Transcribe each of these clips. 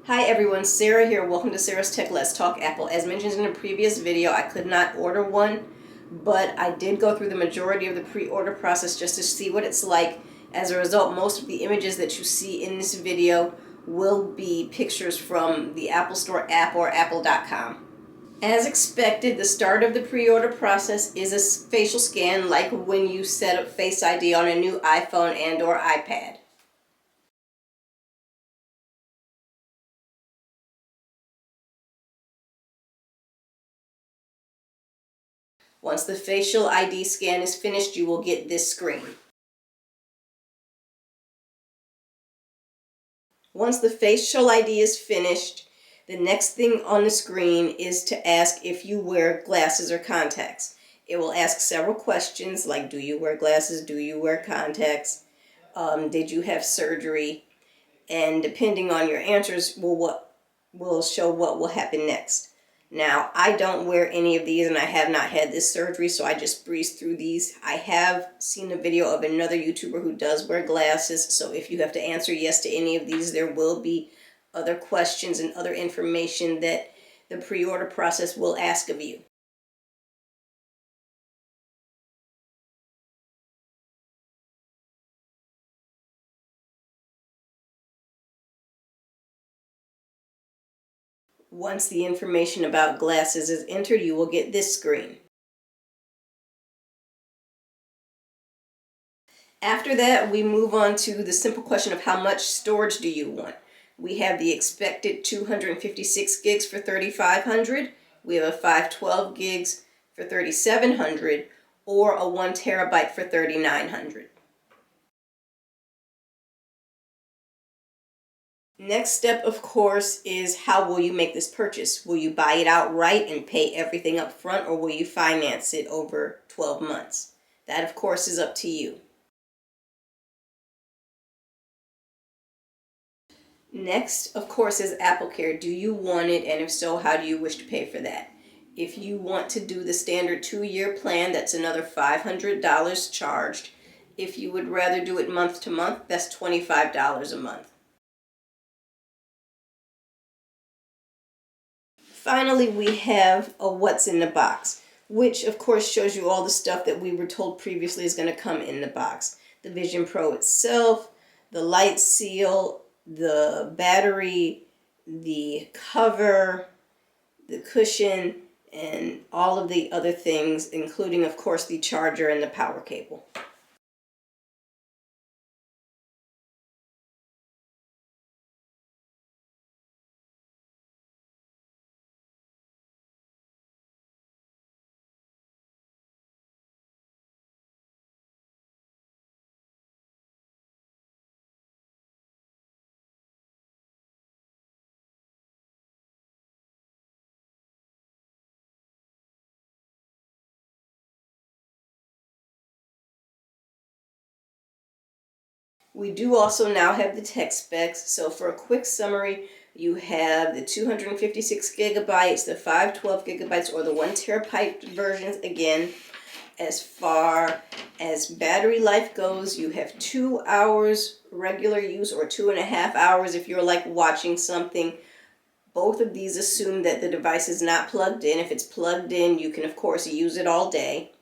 Hi everyone, Sarah here. Welcome to Sarah's Tech Let's Talk Apple. As mentioned in a previous video, I could not order one, but I did go through the majority of the pre-order process just to see what it's like. As a result, most of the images that you see in this video will be pictures from the Apple Store app or apple.com. As expected, the start of the pre-order process is a facial scan like when you set up Face ID on a new iPhone and or iPad. Once the facial ID scan is finished, you will get this screen. Once the facial ID is finished, the next thing on the screen is to ask if you wear glasses or contacts. It will ask several questions like, do you wear glasses? Do you wear contacts? Did you have surgery? And depending on your answers will show what will happen next. Now, I don't wear any of these and I have not had this surgery, so I just breezed through these. I have seen a video of another YouTuber who does wear glasses, so if you have to answer yes to any of these, there will be other questions and other information that the pre-order process will ask of you. Once the information about glasses is entered, you will get this screen. After that, we move on to the simple question of how much storage do you want. We have the expected 256 gigs for $3,500. We have a 512 gigs for $3,700 or a 1 terabyte for $3,900. Next step, of course, is how will you make this purchase? Will you buy it outright and pay everything up front, or will you finance it over 12 months? That, of course, is up to you. Next, of course, is AppleCare. Do you want it, and if so, how do you wish to pay for that? If you want to do the standard 2-year plan, that's another $500 charged. If you would rather do it month to month, that's $25 a month. Finally, we have a what's in the box, which of course shows you all the stuff that we were told previously is going to come in the box. The Vision Pro itself, the light seal, the battery, the cover, the cushion, and all of the other things, including of course the charger and the power cable. We do also now have the tech specs, so for a quick summary, you have the 256 gigabytes, the 512 gigabytes, or the 1 terabyte versions again. As far as battery life goes, you have 2 hours regular use or 2.5 hours if you're like watching something. Both of these assume that the device is not plugged in. If it's plugged in, you can of course use it all day.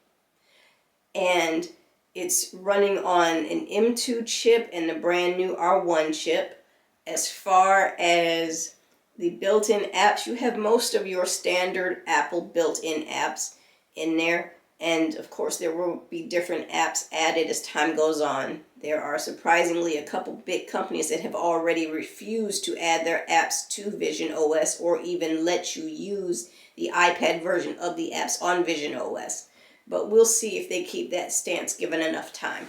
And it's running on an M2 chip and the brand new R1 chip. As far as the built-in apps, you have most of your standard Apple built-in apps in there. And of course, there will be different apps added as time goes on. There are surprisingly a couple big companies that have already refused to add their apps to Vision OS or even let you use the iPad version of the apps on Vision OS. But we'll see if they keep that stance given enough time.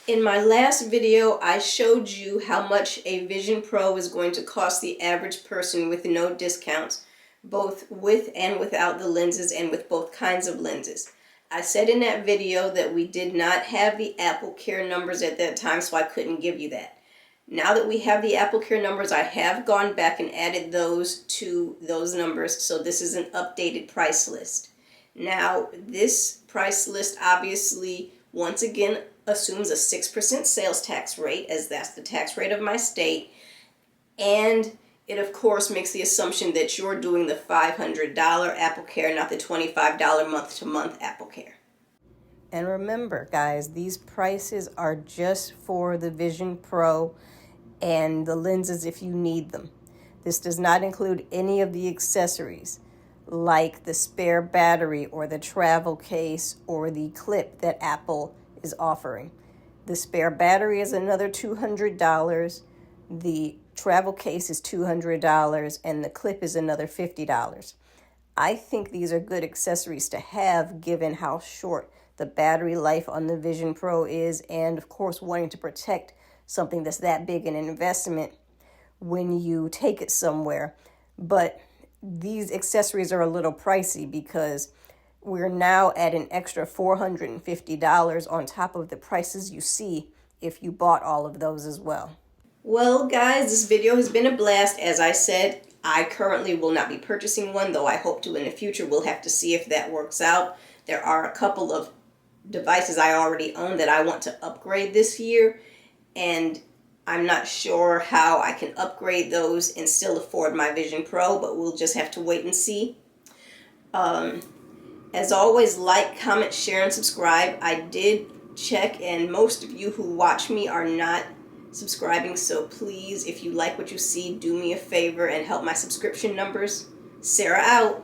In my last video, I showed you how much a Vision Pro is going to cost the average person with no discounts, both with and without the lenses and with both kinds of lenses. I said in that video that we did not have the Apple Care numbers at that time, so I couldn't give you that. Now that we have the Apple Care numbers, I have gone back and added those to those numbers, so this is an updated price list. Now, this price list obviously, once again, assumes a 6% sales tax rate, as that's the tax rate of my state, and it of course makes the assumption that you're doing the $500 Apple Care, not the $25 month-to-month Apple Care. And remember, guys, these prices are just for the Vision Pro and the lenses if you need them. This does not include any of the accessories like the spare battery or the travel case or the clip that Apple is offering. The spare battery is another $200, the travel case is $200, and the clip is another $50. I think these are good accessories to have given how short the battery life on the Vision Pro is, and of course wanting to protect something that's that big an investment when you take it somewhere. But these accessories are a little pricey because we're now at an extra $450 on top of the prices you see if you bought all of those as well. Well, guys, this video has been a blast. As I said, I currently will not be purchasing one, though I hope to in the future. We'll have to see if that works out. There are a couple of devices I already own that I want to upgrade this year, and I'm not sure how I can upgrade those and still afford my Vision Pro, but we'll just have to wait and see. As always, like, comment, share, and subscribe. I did check, and most of you who watch me are not subscribing, so please, if you like what you see, do me a favor and help my subscription numbers. Sarah out.